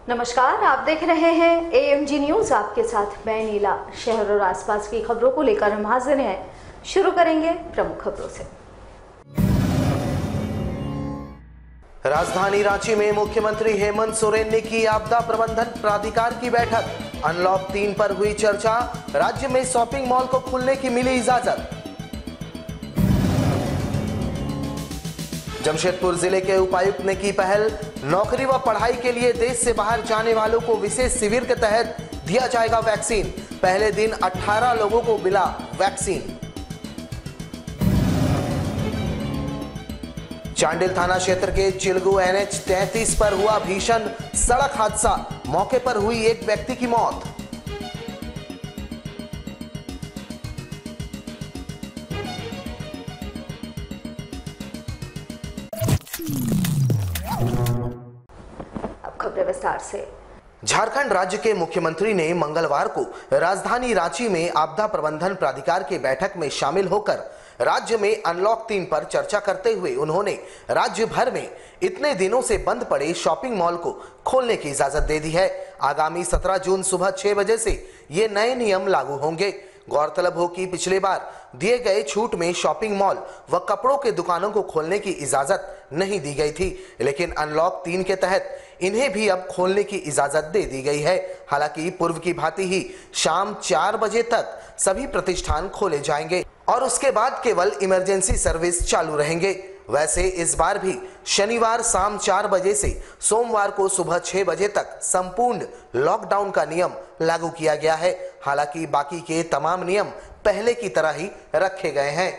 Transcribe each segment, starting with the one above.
नमस्कार, आप देख रहे हैं AMG न्यूज। आपके साथ मैं नीला। शहर और आसपास की खबरों को लेकर हम हाजिर हैं। शुरू करेंगे प्रमुख खबरों से। राजधानी रांची में मुख्यमंत्री हेमंत सोरेन ने की आपदा प्रबंधन प्राधिकार की बैठक। अनलॉक 3 पर हुई चर्चा। राज्य में शॉपिंग मॉल को खुलने की मिली इजाजत। जमशेदपुर जिले के उपायुक्त ने की पहल। नौकरी व पढ़ाई के लिए देश से बाहर जाने वालों को विशेष शिविर के तहत दिया जाएगा वैक्सीन। पहले दिन 18 लोगों को मिला वैक्सीन। चांडिल थाना क्षेत्र के चिलगू NH 33 पर हुआ भीषण सड़क हादसा। मौके पर हुई एक व्यक्ति की मौत। अब खबरें विस्तार से। झारखंड राज्य के मुख्यमंत्री ने मंगलवार को राजधानी रांची में आपदा प्रबंधन प्राधिकार की बैठक में शामिल होकर राज्य में अनलॉक 3 पर चर्चा करते हुए उन्होंने राज्य भर में इतने दिनों से बंद पड़े शॉपिंग मॉल को खोलने की इजाजत दे दी है। आगामी 17 जून सुबह 6 बजे से ये नए नियम लागू होंगे। गौरतलब हो कि पिछले बार दिए गए छूट में शॉपिंग मॉल व कपड़ों के दुकानों को खोलने की इजाजत नहीं दी गई थी, लेकिन अनलॉक 3 के तहत इन्हें भी अब खोलने की इजाजत दे दी गई है। हालांकि पूर्व की भांति ही शाम 4 बजे तक सभी प्रतिष्ठान खोले जाएंगे और उसके बाद केवल इमरजेंसी सर्विस चालू रहेंगे। वैसे इस बार भी शनिवार शाम 4 बजे से सोमवार को सुबह 6 बजे तक संपूर्ण लॉकडाउन का नियम लागू किया गया है। हालांकि बाकी के तमाम नियम पहले की तरह ही रखे गए हैं।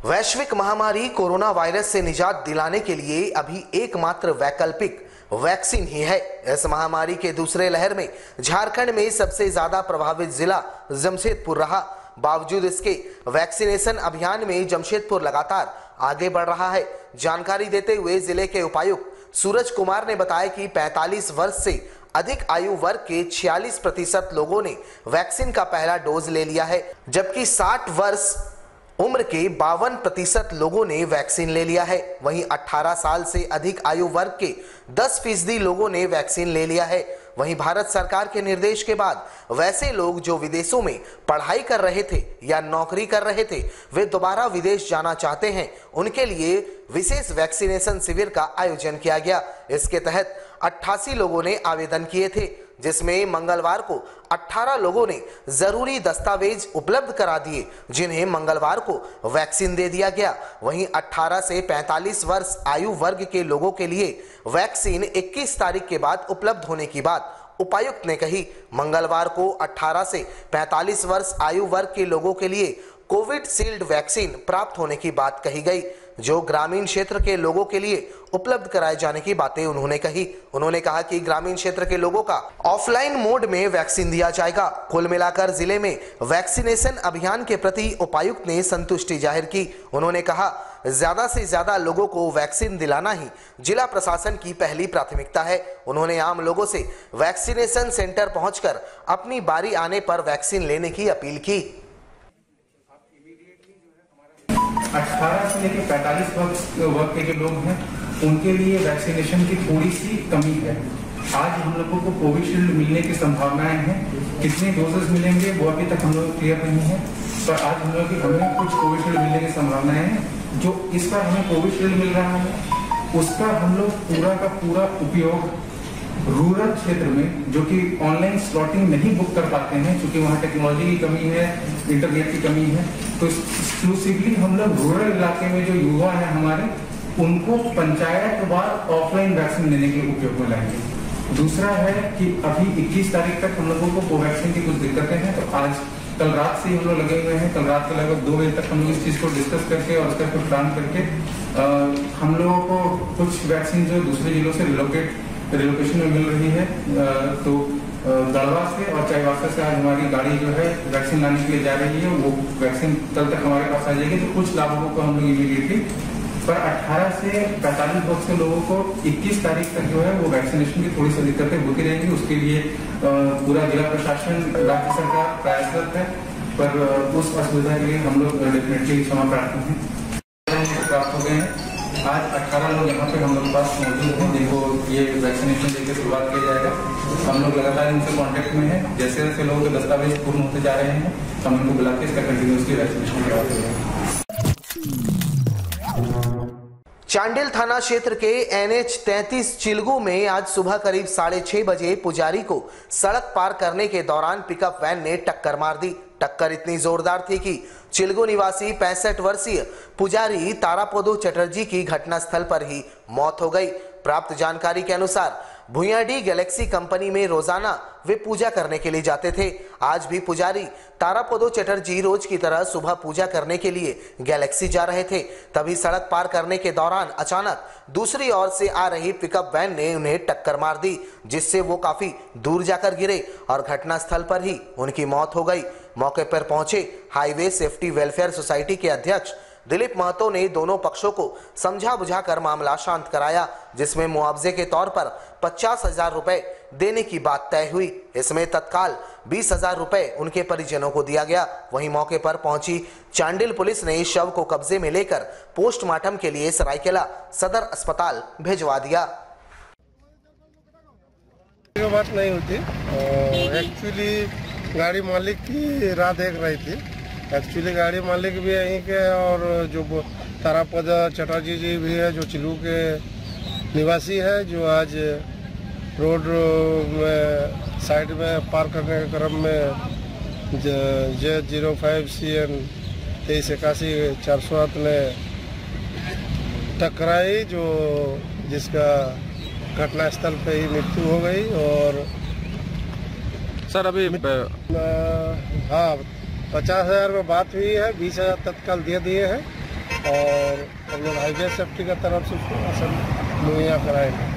वैश्विक महामारी कोरोना वायरस से निजात दिलाने के लिए अभी एकमात्र वैकल्पिक वैक्सीन ही है। इस महामारी के दूसरे लहर में झारखंड में सबसे ज्यादा प्रभावित जिला जमशेदपुर रहा। बावजूद इसके वैक्सीनेशन अभियान में जमशेदपुर लगातार आगे बढ़ रहा है। जानकारी देते हुए जिले के उपायुक्त सूरज कुमार ने बताया कि 45 वर्ष से अधिक आयु वर्ग के 46% लोगों ने वैक्सीन का पहला डोज ले लिया है, जबकि 60 वर्ष उम्र के 52% लोगों ने वैक्सीन ले लिया है। वहीं 18 साल से अधिक आयु वर्ग के 10% लोगों ने वैक्सीन ले लिया है। वहीं भारत सरकार के निर्देश के बाद वैसे लोग जो विदेशों में पढ़ाई कर रहे थे या नौकरी कर रहे थे, वे दोबारा विदेश जाना चाहते हैं, उनके लिए विशेष वैक्सीनेशन शिविर का आयोजन किया गया। इसके तहत 88 लोगों ने आवेदन किए थे, जिसमें मंगलवार को 18 लोगों ने जरूरी दस्तावेज उपलब्ध करा दिए, जिन्हें मंगलवार को वैक्सीन दे दिया गया। वहीं 18 से 45 वर्ष आयु वर्ग के लोगों के लिए वैक्सीन 21 तारीख के बाद उपलब्ध होने की बात उपायुक्त ने कही। मंगलवार को 18 से 45 वर्ष आयु वर्ग के लोगों के लिए कोविड शील्ड वैक्सीन प्राप्त होने की बात कही गई, जो ग्रामीण क्षेत्र के लोगों के लिए उपलब्ध कराए जाने की बातें उन्होंने कही। उन्होंने कहा कि ग्रामीण क्षेत्र के लोगों का ऑफलाइन मोड में वैक्सीन दिया जाएगा। कुल मिलाकर जिले में वैक्सीनेशन अभियान के प्रति उपायुक्त ने संतुष्टि जाहिर की। उन्होंने कहा, ज्यादा से ज्यादा लोगों को वैक्सीन दिलाना ही जिला प्रशासन की पहली प्राथमिकता है। उन्होंने आम लोगों से वैक्सीनेशन सेंटर पहुंचकर अपनी बारी आने पर वैक्सीन लेने की अपील की। 18 से लेकर 45 वर्ग के जो लोग हैं, उनके लिए वैक्सीनेशन की थोड़ी सी कमी है। आज हम लोगों को कोविशील्ड मिलने की संभावनाएं हैं। कितने डोजेस मिलेंगे वो अभी तक हम लोग क्लियर नहीं है, पर आज हम लोग की हमें कुछ कोविशील्ड मिलने की संभावनाएं हैं। जो इस बार हमें कोविशील्ड मिल रहा है, उसका हम लोग पूरा का पूरा उपयोग रूरल क्षेत्र में, जो कि ऑनलाइन स्लॉटिंग नहीं बुक कर पाते हैं क्योंकि वहाँ टेक्नोलॉजी की कमी है, इंटरनेट की कमी है, तो एक्सक्लूसिवली हम लोग रूरल इलाके में जो युवा है हमारे, उनको पंचायतवार ऑफलाइन वैक्सीन देने के उपयोग में लाएंगे। दूसरा है कि अभी 21 तारीख तक हम लोगों को कोवैक्सीन की कुछ दिक्कतें हैं, तो आज कल रात से हम लोग लगे हुए हैं। कल रात के लगभग 2 बजे तक हम लोग इस चीज को डिस्कस करके और उसका कुछ प्लान करके हम लोगों को कुछ वैक्सीन जो दूसरे जिलों से रिलोकेशन में मिल रही है, तो गढ़वा से और चाईबासा से आज हमारी गाड़ी जो है वैक्सीन लाने के लिए जा रही है। वो वैक्सीन कल तक हमारे पास आ जाएगी। तो कुछ लाभुकों को हम लोग इमीडिएटली, पर 18 से 45 वर्ष के लोगों को 21 तारीख तक जो है वो वैक्सीनेशन की थोड़ी सी दिक्कतें होती रहेंगी। उसके लिए पूरा जिला प्रशासन, राज्य सरकार प्रयासरत है, पर उस असुविधा के लिए हम लोग डेफिनेटली क्षमा प्रार्थी हैं। प्राप्त हो गए हैं आज 18 लोग यहाँ पे हम लोग के पास मौजूद हैं जिनको ये वैक्सीनेशन देकर शुरुआत किया जाएगा। हम लोग लगातार इनसे कांटेक्ट में हैं। जैसे जैसे लोगों के दस्तावेज पूर्ण होते जा रहे हैं हम इनको बुला के इसका कंटिन्यूसली वैक्सीनेशन करवाते हैं। चांडिल थाना क्षेत्र के NH 33 चिलगू में आज सुबह करीब 6:30 बजे पुजारी को सड़क पार करने के दौरान पिकअप वैन ने टक्कर मार दी। टक्कर इतनी जोरदार थी कि चिलगू निवासी 65 वर्षीय पुजारी तारापदो चटर्जी की घटनास्थल पर ही मौत हो गई। प्राप्त जानकारी के अनुसार भुयाडी गैलेक्सी कंपनी में रोजाना वे पूजा करने के लिए जाते थे। आज भी पुजारी तारापदो चटर्जी रोज की तरह सुबह पूजा करने के लिए गैलेक्सी जा रहे थे। तभी सड़क पार करने के दौरान अचानक दूसरी ओर से आ रही पिकअप वैन ने उन्हें टक्कर मार दी, जिससे वो काफी दूर जाकर गिरे और घटनास्थल पर ही उनकी मौत हो गई। मौके पर पहुंचे हाईवे सेफ्टी वेलफेयर सोसाइटी के अध्यक्ष दिलीप महतो ने दोनों पक्षों को समझा बुझाकर मामला शांत कराया, जिसमें मुआवजे के तौर पर 50,000 रुपए देने की बात तय हुई। इसमें तत्काल 20,000 रुपए उनके परिजनों को दिया गया। वहीं मौके पर पहुंची चांडिल पुलिस ने शव को कब्जे में लेकर पोस्टमार्टम के लिए सरायकेला सदर अस्पताल भिजवा दिया। बात नहीं होती, एक्चुअली गाड़ी मालिक की राह देख रही थी। एक्चुअली गाड़ी मालिक भी यहीं के और जो तारापद चटर्जी जी भी है जो चिलू के निवासी है, जो आज रोड में साइड में पार करने के क्रम में J05CN 2381 ने टकराई, जो जिसका घटनास्थल पे ही मृत्यु हो गई। और सर अभी हाँ 50,000 में बात हुई है, 20,000 तत्काल दे दिए हैं और हम लोग हाईवे सेफ्टी का तरफ से उसको असल मुहैया कराएंगे।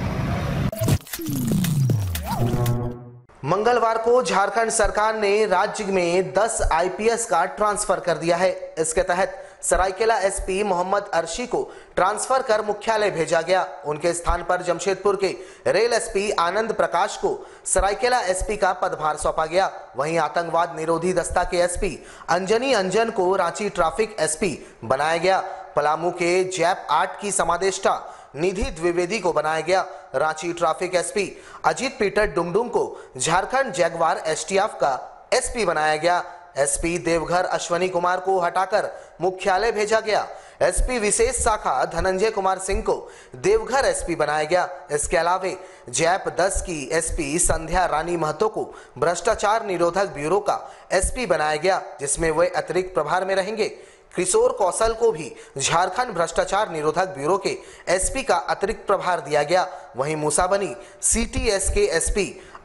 मंगलवार को झारखंड सरकार ने राज्य में 10 IPS का ट्रांसफर कर दिया है। इसके तहत सरायकेला SP मोहम्मद अर्शी को ट्रांसफर कर मुख्यालय भेजा गया। उनके स्थान पर जमशेदपुर के रेल SP आनंद प्रकाश को सरायकेला SP का पदभार सौंपा गया। वहीं आतंकवाद निरोधी दस्ता के SP अंजनी अंजन को रांची ट्रैफिक SP बनाया गया। पलामू के जैप 8 की समादेष्टा निधि द्विवेदी को बनाया गया। Ranchi traffic SP Ajit Peter Dungdung को झारखंड जगुआर STF का SP बनाया गया। SP देवघर अश्वनी कुमार को हटाकर मुख्यालय भेजा गया। SP विशेष शाखा धनंजय कुमार सिंह को देवघर SP बनाया गया। इसके अलावे जैप 10 की SP संध्या रानी महतो को भ्रष्टाचार निरोधक ब्यूरो का SP बनाया गया, जिसमें वे अतिरिक्त प्रभार में रहेंगे। किशोर कौशल को भी झारखंड भ्रष्टाचार निरोधक ब्यूरो के SP का अतिरिक्त प्रभार दिया गया। वहीं मूसाबनी CTS के SP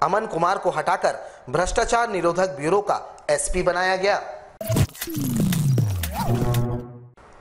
अमन कुमार को हटाकर भ्रष्टाचार निरोधक ब्यूरो का SP बनाया गया।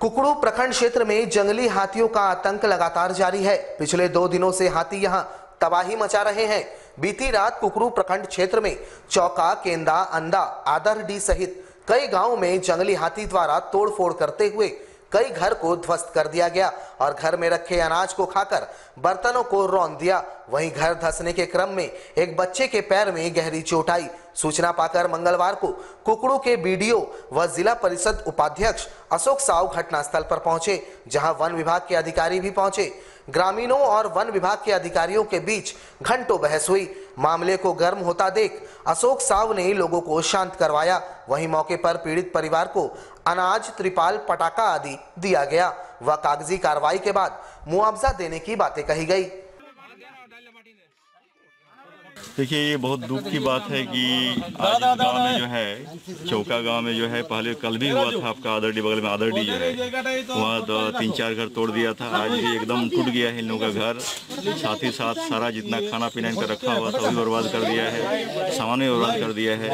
कुकड़ू प्रखंड क्षेत्र में जंगली हाथियों का आतंक लगातार जारी है। पिछले 2 दिनों से हाथी यहां तबाही मचा रहे हैं। बीती रात कुकड़ू प्रखंड क्षेत्र में चौका, केंदा, अंदा, आदरडी सहित कई गांवों में जंगली हाथी द्वारा तोड़फोड़ करते हुए कई घर को ध्वस्त कर दिया गया और घर में रखे अनाज को खाकर बर्तनों को रौंद दिया। वहीं घर धंसने के क्रम में एक बच्चे के पैर में गहरी चोट आई। सूचना पाकर मंगलवार को कुकड़ू के BDO व जिला परिषद उपाध्यक्ष अशोक साव घटनास्थल पर पहुंचे, जहां वन विभाग के अधिकारी भी पहुंचे। ग्रामीणों और वन विभाग के अधिकारियों के बीच घंटों बहस हुई। मामले को गर्म होता देख अशोक साव ने लोगों को शांत करवाया। वहीं मौके पर पीड़ित परिवार को अनाज, त्रिपाल, पटाखा आदि दिया गया व कागजी कार्रवाई के बाद मुआवजा देने की बातें कही गई। देखिए, ये बहुत दुख की बात है कि आज इस गाँव में जो है, चौका गांव में जो है, पहले कल भी हुआ था आपका आदरडी, बगल में आदरडी जो है, वहाँ 3-4 घर तोड़ दिया था। आज भी एकदम टूट गया है इन लोगों का घर। साथ ही साथ सारा जितना खाना पीना इनका रखा हुआ था वो भी बर्बाद कर दिया है, सामान भी बर्बाद कर दिया है।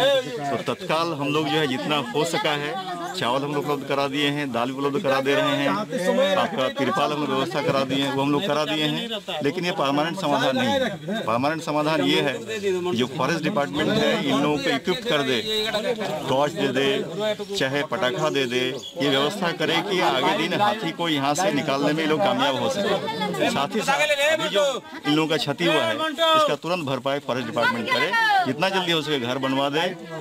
तो तत्काल हम लोग जो है जितना हो सका है, चावल हम लोग उपलब्ध करा दिए हैं, दाल उपलब्ध करा दे रहे हैं, आपका तिरपाल हम लोग व्यवस्था करा दिए हैं, वो हम लोग करा दिए हैं। लेकिन ये परमानेंट समाधान नहीं है। परमानेंट समाधान ये है जो फॉरेस्ट डिपार्टमेंट है इन लोगों को इक्विप्ड कर दे, टॉर्च दे दे, चाहे पटाखा दे दे, ये व्यवस्था करे कि आगे दिन हाथी को यहाँ से निकालने में लोग कामयाब हो सके। साथ ही साथ अभी जो इन लोगों का क्षति हुआ है इसका तुरंत भरपाई फॉरेस्ट डिपार्टमेंट करे, जितना जल्दी हो सके घर बनवा दे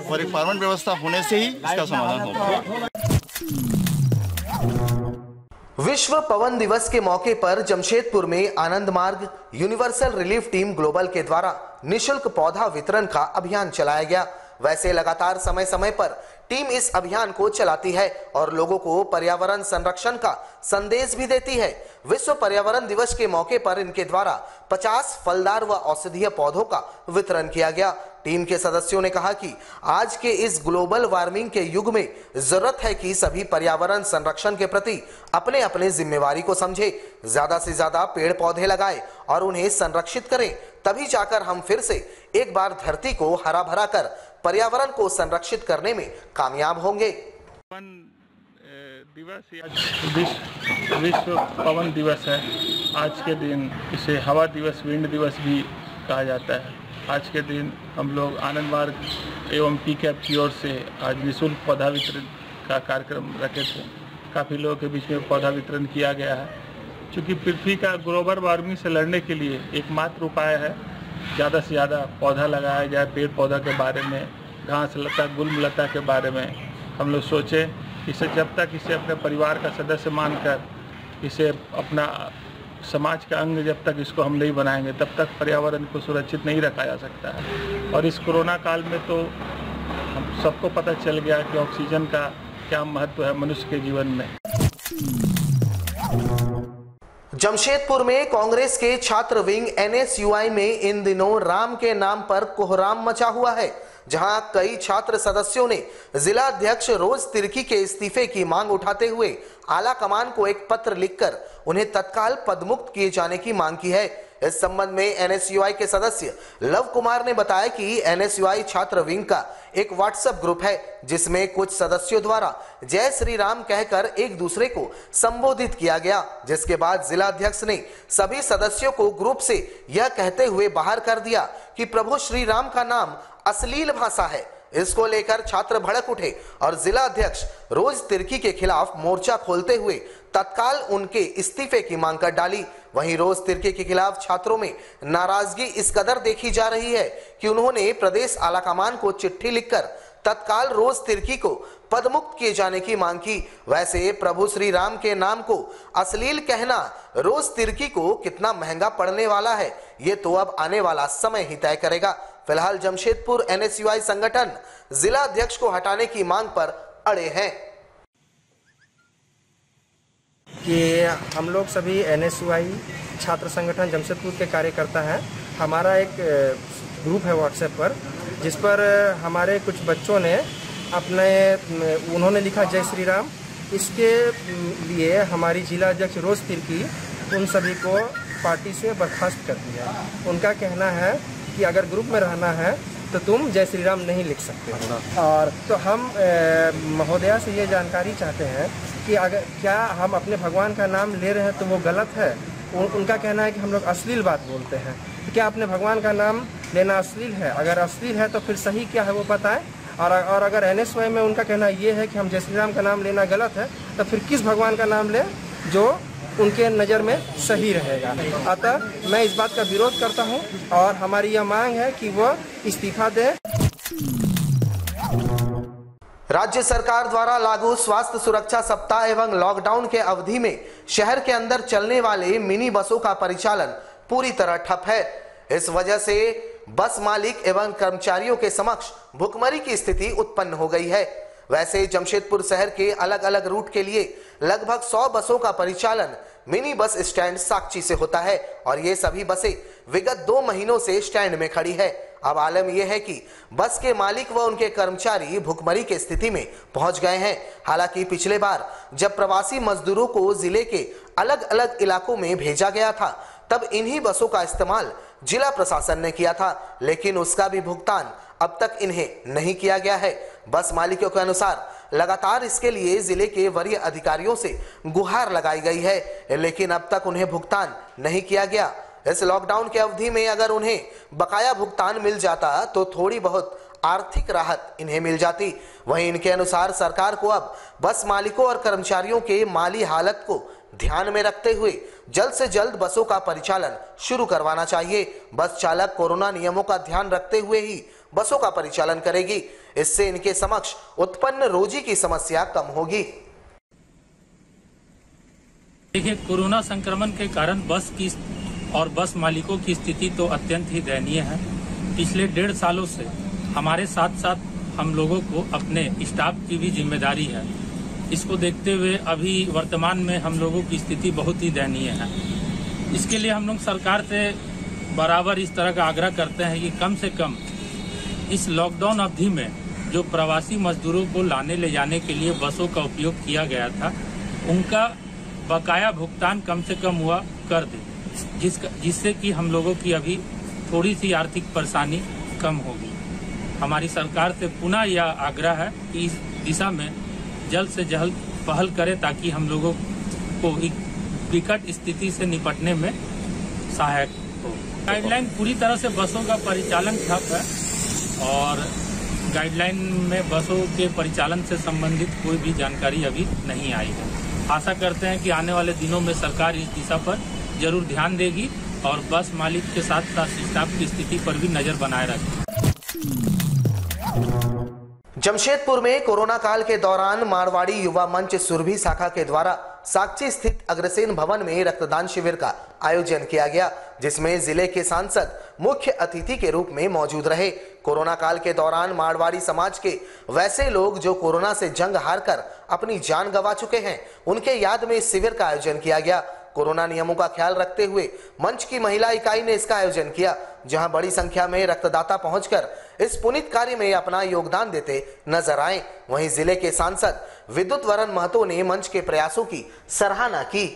और एक परमानेंट व्यवस्था होने से ही इसका समाधान हो पाए। विश्व पवन दिवस के मौके पर जमशेदपुर में आनंद मार्ग यूनिवर्सल रिलीफ टीम ग्लोबल के द्वारा निशुल्क पौधा वितरण का अभियान चलाया गया। वैसे लगातार समय समय पर टीम इस अभियान को चलाती है और लोगों को पर्यावरण संरक्षण का संदेश भी देती है। विश्व पर्यावरण दिवस के मौके पर इनके द्वारा 50 फलदार व औषधीय पौधों का वितरण किया गया। टीम के सदस्यों ने कहा कि आज के इस ग्लोबल वार्मिंग के युग में जरूरत है कि सभी पर्यावरण संरक्षण के प्रति अपने अपने जिम्मेवारी को समझे, ज्यादा से ज्यादा पेड़ पौधे लगाएं और उन्हें संरक्षित करें, तभी जाकर हम फिर से एक बार धरती को हरा भरा कर पर्यावरण को संरक्षित करने में कामयाब होंगे। विश्व पवन दिवस है। आज के दिन इसे हवा दिवस, विंड दिवस भी कहा जाता है। आज के दिन हम लोग आनंद मार्ग एवं पीकैप की ओर से आज निःशुल्क पौधा वितरण का कार्यक्रम रखे थे। काफ़ी लोगों के बीच में पौधा वितरण किया गया है। चूँकि पृथ्वी का ग्लोबल वार्मिंग से लड़ने के लिए एकमात्र उपाय है ज़्यादा से ज़्यादा पौधा लगाया जाए। पेड़ पौधा के बारे में, घास लता, गुल्म लता के बारे में हम लोग सोचें। इसे जब तक इसे अपने परिवार का सदस्य मानकर, इसे अपना समाज का अंग जब तक इसको हम नहीं बनाएंगे, तब तक पर्यावरण को सुरक्षित नहीं रखा जा सकता है। और इस कोरोना काल में तो हम सबको पता चल गया कि ऑक्सीजन का क्या महत्व है मनुष्य के जीवन में। जमशेदपुर में कांग्रेस के छात्र विंग NSUI में इन दिनों राम के नाम पर कोहराम मचा हुआ है, जहां कई छात्र सदस्यों ने जिला अध्यक्ष रोज तिर्की के इस्तीफे की मांग उठाते हुए आला कमान को एक पत्र लिखकर उन्हें तत्काल पदमुक्त किए जाने की मांग की है। इस संबंध में NSUI के सदस्य लव कुमार ने बताया कि NSUI छात्र विंग का एक व्हाट्सएप ग्रुप है, जिसमें कुछ सदस्यों द्वारा जय श्री राम कहकर एक दूसरे को संबोधित किया गया, जिसके बाद जिला अध्यक्ष ने सभी सदस्यों को ग्रुप से यह कहते हुए बाहर कर दिया कि प्रभु श्री राम का नाम अश्लील भाषा है। इसको लेकर छात्र भड़क उठे और जिला अध्यक्ष रोज तिर्की के खिलाफ मोर्चा खोलते हुए तत्काल उनके इस्तीफे की मांग कर डाली। वहीं रोज तिर्की के खिलाफ छात्रों में नाराजगी इस कदर देखी जा रही है कि उन्होंने प्रदेश आलाकमान को चिट्ठी लिखकर तत्काल रोज तिर्की को पदमुक्त किए जाने की मांग की। वैसे प्रभु श्री राम के नाम को अश्लील कहना रोज तिर्की को कितना महंगा पड़ने वाला है, ये तो अब आने वाला समय ही तय करेगा। फिलहाल जमशेदपुर NSUI संगठन जिला अध्यक्ष को हटाने की मांग पर अड़े हैं कि हम लोग सभी NSUI छात्र संगठन जमशेदपुर के कार्यकर्ता हैं। हमारा एक ग्रुप है व्हाट्सएप पर, जिस पर हमारे कुछ बच्चों ने उन्होंने लिखा जय श्री राम। इसके लिए हमारी जिला अध्यक्ष रोज तिर्की उन सभी को पार्टी से बर्खास्त कर दिया। उनका कहना है कि अगर ग्रुप में रहना है तो तुम जय श्री राम नहीं लिख सकते। और तो हम महोदया से ये जानकारी चाहते हैं कि अगर क्या हम अपने भगवान का नाम ले रहे हैं तो वो गलत है। उनका कहना है कि हम लोग अश्लील बात बोलते हैं, तो क्या अपने भगवान का नाम लेना अश्लील है? अगर अश्लील है तो फिर सही क्या है वो बताएं। और अगर NSUI में उनका कहना ये है कि हम जय श्री राम का नाम लेना गलत है, तो फिर किस भगवान का नाम लें जो उनके नज़र में सही रहेगा। अतः मैं इस बात का विरोध करता हूं और हमारी यह मांग है कि वो इस्तीफा दें। राज्य सरकार द्वारा लागू स्वास्थ्य सुरक्षा सप्ताह एवं लॉकडाउन के अवधि में शहर के अंदर चलने वाले मिनी बसों का परिचालन पूरी तरह ठप है। इस वजह से बस मालिक एवं कर्मचारियों के समक्ष भुखमरी की स्थिति उत्पन्न हो गई है। वैसे जमशेदपुर शहर के अलग अलग रूट के लिए लगभग 100 बसों का परिचालन मिनी बस स्टैंड साक्षी से होता है और ये सभी बसें विगत 2 महीनों से स्टैंड में खड़ी है। अब आलम यह है कि बस के मालिक व उनके कर्मचारी भुखमरी की स्थिति में पहुंच गए हैं। हालांकि पिछले बार जब प्रवासी मजदूरों को जिले के अलग अलग इलाकों में भेजा गया था, तब इन्हीं बसों का इस्तेमाल जिला प्रशासन ने किया था, लेकिन उसका भी भुगतान अब तक इन्हें नहीं किया गया है। बस मालिकों के अनुसार लगातार इसके लिए जिले के वरीय अधिकारियों से गुहार लगाई गई है, लेकिन अब तक उन्हें भुगतान नहीं किया गया। इस लॉकडाउन की अवधि में अगर उन्हें बकाया भुगतान मिल जाता तो थोड़ी बहुत आर्थिक राहत इन्हें मिल जाती। वहीं इनके अनुसार सरकार को अब बस मालिकों और कर्मचारियों के माली हालत को ध्यान में रखते हुए जल्द से जल्द बसों का परिचालन शुरू करवाना चाहिए। बस चालक कोरोना नियमों का ध्यान रखते हुए ही बसों का परिचालन करेगी। इससे इनके समक्ष उत्पन्न रोजी की समस्या कम होगी। देखिए, कोरोना संक्रमण के कारण बस की और बस मालिकों की स्थिति तो अत्यंत ही दयनीय है। पिछले 1.5 सालों से हमारे साथ साथ हम लोगों को अपने स्टाफ की भी जिम्मेदारी है। इसको देखते हुए अभी वर्तमान में हम लोगों की स्थिति बहुत ही दयनीय है। इसके लिए हम लोग सरकार से बराबर इस तरह का आग्रह करते हैं कि कम से कम इस लॉकडाउन अवधि में जो प्रवासी मजदूरों को लाने ले जाने के लिए बसों का उपयोग किया गया था, उनका बकाया भुगतान कम से कम हुआ कर दे, जिससे कि हम लोगों की अभी थोड़ी सी आर्थिक परेशानी कम होगी। हमारी सरकार से पुनः यह आग्रह है कि इस दिशा में जल्द से जल्द पहल करे ताकि हम लोगों को एक विकट स्थिति से निपटने में सहायक हो। गाइडलाइन पूरी तरह से बसों का परिचालन ठप है और गाइडलाइन में बसों के परिचालन से संबंधित कोई भी जानकारी अभी नहीं आई है। आशा करते हैं कि आने वाले दिनों में सरकार इस दिशा पर जरूर ध्यान देगी और बस मालिक के साथ साथ स्टाफ की स्थिति पर भी नजर बनाए रखेगी। जमशेदपुर में कोरोना काल के दौरान मारवाड़ी युवा मंच सुरभि शाखा के द्वारा साक्षी स्थित अग्रसेन भवन में रक्तदान शिविर का आयोजन किया गया, जिसमें जिले के सांसद मुख्य अतिथि के रूप में मौजूद रहे। कोरोना काल के दौरान मारवाड़ी समाज के वैसे लोग जो कोरोना से जंग हारकर अपनी जान गंवा चुके हैं, उनके याद में इस शिविर का आयोजन किया गया। कोरोना नियमों का ख्याल रखते हुए मंच की महिला इकाई ने इसका आयोजन किया, जहां बड़ी संख्या में रक्तदाता पहुंचकर इस पुनीत कार्य में अपना योगदान देते नजर आए। वहीं जिले के सांसद विद्युत वरण महतो ने मंच के प्रयासों की सराहना की।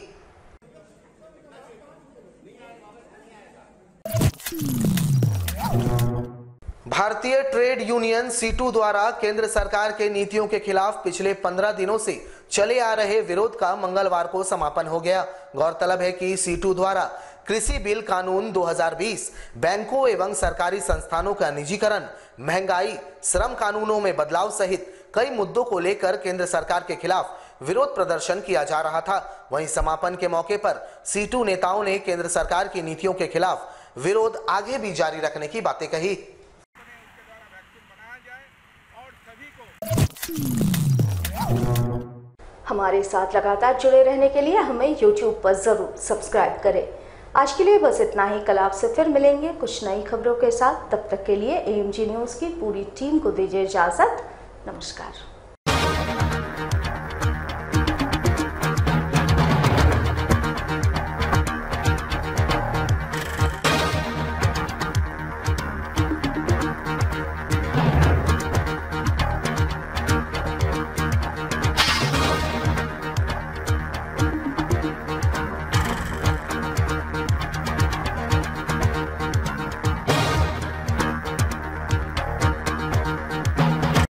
भारतीय ट्रेड यूनियन सीटू द्वारा केंद्र सरकार के नीतियों के खिलाफ पिछले 15 दिनों से चले आ रहे विरोध का मंगलवार को समापन हो गया। गौरतलब है कि सीटू द्वारा कृषि बिल कानून 2020, बैंकों एवं सरकारी संस्थानों का निजीकरण, महंगाई, श्रम कानूनों में बदलाव सहित कई मुद्दों को लेकर केंद्र सरकार के खिलाफ विरोध प्रदर्शन किया जा रहा था। वहीं समापन के मौके पर सीटू नेताओं ने केंद्र सरकार की नीतियों के खिलाफ विरोध आगे भी जारी रखने की बातें कही। हमारे साथ लगातार जुड़े रहने के लिए हमें YouTube पर जरूर सब्सक्राइब करें। आज के लिए बस इतना ही। कल आपसे फिर मिलेंगे कुछ नई खबरों के साथ। तब तक के लिए AMG न्यूज़ की पूरी टीम को दीजिए इजाजत। नमस्कार।